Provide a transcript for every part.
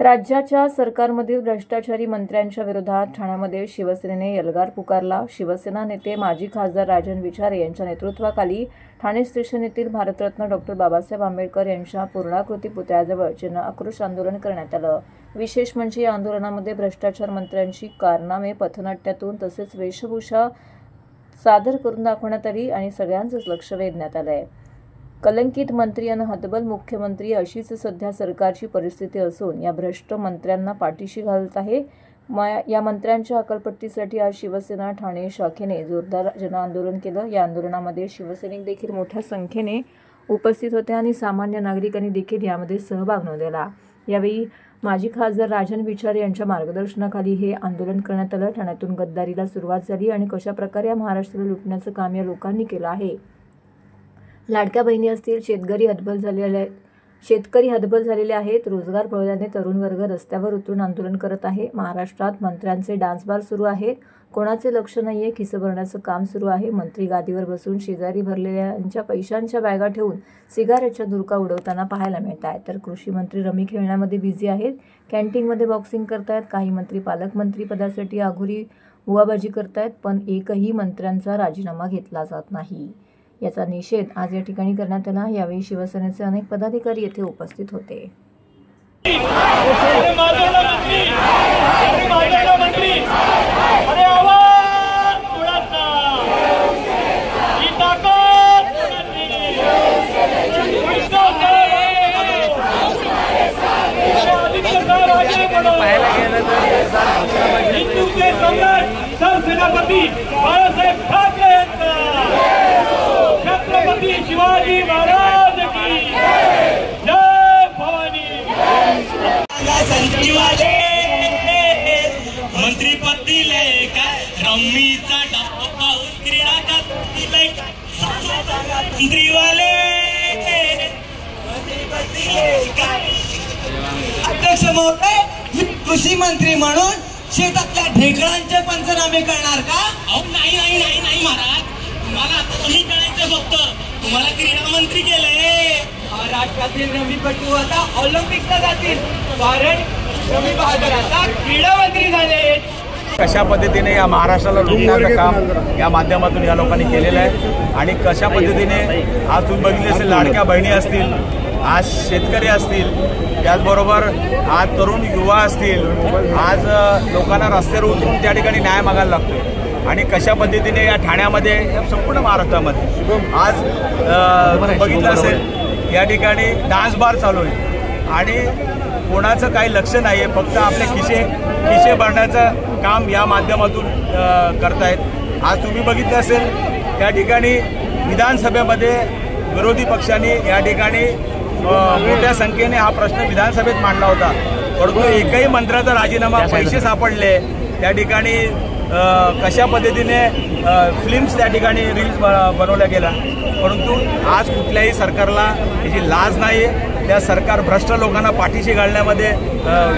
राज्याच्या सरकारमधील भ्रष्टाचारी मंत्र्यांच्या विरोधात ठाण्यामध्ये शिवसेनेने एल्गार पुकारला। शिवसेना नेते माजी खासदार राजन विचारे यांच्या नेतृत्वाखाली ठाणे स्टेशन येथील भारतरत्न डॉक्टर बाबासाहेब आंबेडकर यांच्या पूर्णाकृती पुतळ्याजवळ जन आक्रोश आंदोलन करण्यात आलं। विशेष म्हणजे या आंदोलनामध्ये भ्रष्टाचार मंत्र्यांची कारनामे पथनाट्यातून तसेच वेशभूषा सादर करून दाखवण्यात आली आणि सगळ्यांचंच लक्ष वेधण्यात आलंय। कलंकित मंत्री आणि हतबल मुख्यमंत्री अशीच सध्या सरकारची परिस्थिती असून या भ्रष्ट मंत्र्यांना पाठीशी घालत आहे। या मंत्र्यांच्या हकालपट्टीसाठी आज शिवसेना ठाणे शाखेने जोरदार जनआंदोलन केलं। या आंदोलनामध्ये शिवसैनिक देखील मोठ्या संख्येने उपस्थित होते आणि सामान्य नागरिकांनी देखील यामध्ये सहभाग नोंदवला। यावेळी माजी खासदार राजन विचारे यांच्या मार्गदर्शनाखाली हे आंदोलन करण्यात आलं। ठाण्यातून गद्दारीला सुरुवात झाली आणि कशा प्रकारे या महाराष्ट्राला लुटण्याचं काम या लोकांनी केलं आहे। लाडक्या बहिणी असतील, शेतकरी हतबल झालेले आहेत। रोजगार पळवल्याने तरुण वर्ग रस्त्यावर उतरून आंदोलन करत आहे। महाराष्ट्रात मंत्र्यांचे डान्स बार सुरू आहेत। कोणाचे लक्ष नाहीये, खिसे भरण्याचं काम सुरू आहे। मंत्री गादीवर बसून शेजारी भरलेल्यांच्या पैशांच्या बॅगा ठेवून सिगारेटच्या धुरका उडवताना पाहायला मिळत आहेत। तर कृषी मंत्री रमी खेळण्यामध्ये बिझी आहेत, कॅन्टीनमध्ये बॉक्सिंग करतायत। काही मंत्री पालकमंत्री पदासाठी आघोरी बुवाबाजी करतायत, पण एकही मंत्र्यांचा राजीनामा घेतला जात नाही। याचा निषेध आज या ठिकाणी करण्यात आला। यावेळी शिवसेनेचे अनेक पदाधिकारी येथे उपस्थित होते। शिवाजी महाराज की जय भवानी। संजीवाले मंत्री पद दिले काय, रम्मीचा डब्बा क्रीडा दिले मंत्रीवाले अध्यक्ष महोदय, कृषी मंत्री म्हणून शेतातल्या ढेकळांचे पंचनामे करणार का? नाही नाही नाही नाही महाराज, तुम्हाला आता तुम्ही करायचं फक्त, तुम्हाला क्रीडा मंत्री केलंय। महाराष्ट्रातील रमीपटू आता ऑलिम्पिकला जातील, कारण रमी बहादूर आता क्रीडा मंत्री झाले। कशा पद्धतीने या महाराष्ट्राला लुटण्याचं काम या माध्यमातून या लोकांनी केलेलं आहे आणि कशा पद्धतीने आज तुम्ही बघितले असेल, लाडक्या बहिणी असतील, आज शेतकरी असतील, त्याचबरोबर आज तरुण युवा असतील, आज लोकांना रस्त्यावर उतरून त्या ठिकाणी न्याय मागायला लागतोय। आणि कशा पद्धतीने या ठाण्यामध्ये संपूर्ण महाराष्ट्रामध्ये आज बघितलं असेल या ठिकाणी डान्स बार चालू आहे आणि कोणाचं काही लक्ष नाही आहे, फक्त आपले खिसे भरण्याचं काम या माध्यमातून करतायत। आज तुम्ही बघितलं असेल त्या ठिकाणी विधानसभेमध्ये विरोधी पक्षांनी या ठिकाणी मोठ्या संख्येने हा प्रश्न विधानसभेत मांडला होता, परंतु एकही मंत्र्याचा राजीनामा, पैसे सापडले त्या ठिकाणी, कशा पद्धतीने फिल्म्स त्या ठिकाणी रील्स बनवल्या गेला, परंतु आज कुठल्याही सरकारला याची लाज नाही आहे। त्या सरकार भ्रष्ट लोकांना पाठीशी घालण्यामध्ये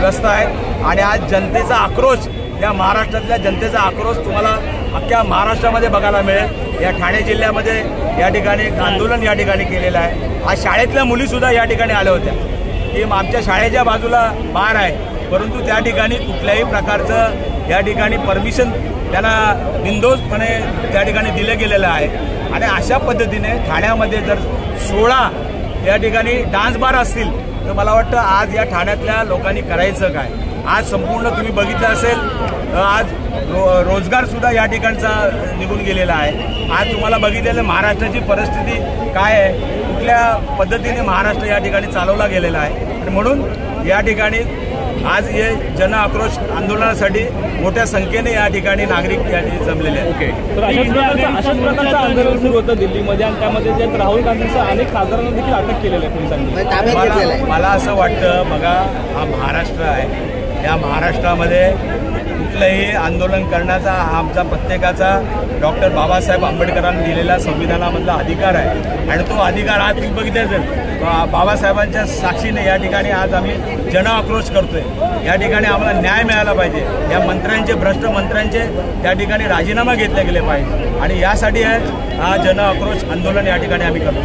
व्यस्त आहे आणि आज जनतेचा आक्रोश, या महाराष्ट्रातल्या जनतेचा आक्रोश तुम्हाला अख्ख्या महाराष्ट्रामध्ये बघायला मिळेल। या ठाणे जिल्ह्यामध्ये या ठिकाणी एक आंदोलन या ठिकाणी केलेलं आहे। आज शाळेतल्या मुलीसुद्धा या ठिकाणी आल्या होत्या की आमच्या शाळेच्या बाजूला बार आहे, परंतु त्या ठिकाणी कुठल्याही प्रकारचं या ठिकाणी परमिशन त्यांना बिनधोसपणे त्या ठिकाणी दिलं गेलेलं आहे। आणि अशा पद्धतीने ठाण्यामध्ये जर 16 या ठिकाणी डान्स बार असतील तर मला वाटतं आज या ठाण्यातल्या लोकांनी करायचं काय। आज संपूर्ण तुम्ही बघितलं असेल, आज रोजगारसुद्धा या ठिकाणचा निघून गेलेला आहे। आज तुम्हाला बघितलेलं महाराष्ट्राची परिस्थिती काय आहे, कुठल्या पद्धतीने महाराष्ट्र या ठिकाणी चालवला गेलेला आहे आणि म्हणून या ठिकाणी आज हे जन आक्रोश आंदोलनासाठी मोठ्या संख्येने या ठिकाणी नागरिक या ठिकाणी जमलेले आहेत। तर अशाच प्रकारचं आंदोलन सुरू होतं दिल्लीमध्ये आणि त्यामध्ये जे राहुल गांधींचं अनेक खासदारांना देखील अटक केलेलं आहे पोलिसांनी। मला असं वाटतं, बघा हा महाराष्ट्र आहे, या महाराष्ट्रामध्ये कुठलंही आंदोलन करण्याचा हा आमचा प्रत्येकाचा डॉक्टर बाबासाहेब आंबेडकरांनी दिलेला संविधानामधला अधिकार आहे आणि तो अधिकार आज तुम्ही बघितला असेल, बाबासाहेबांच्या साक्षीने या ठिकाणी आज आम्ही जन आक्रोश करतोय। या ठिकाणी आम्हाला न्याय मिळाला पाहिजे, या मंत्र्यांचे, भ्रष्ट मंत्र्यांचे त्या ठिकाणी राजीनामा घेतले गेले पाहिजे आणि यासाठी हा जन आक्रोश आंदोलन या ठिकाणी आम्ही करतो।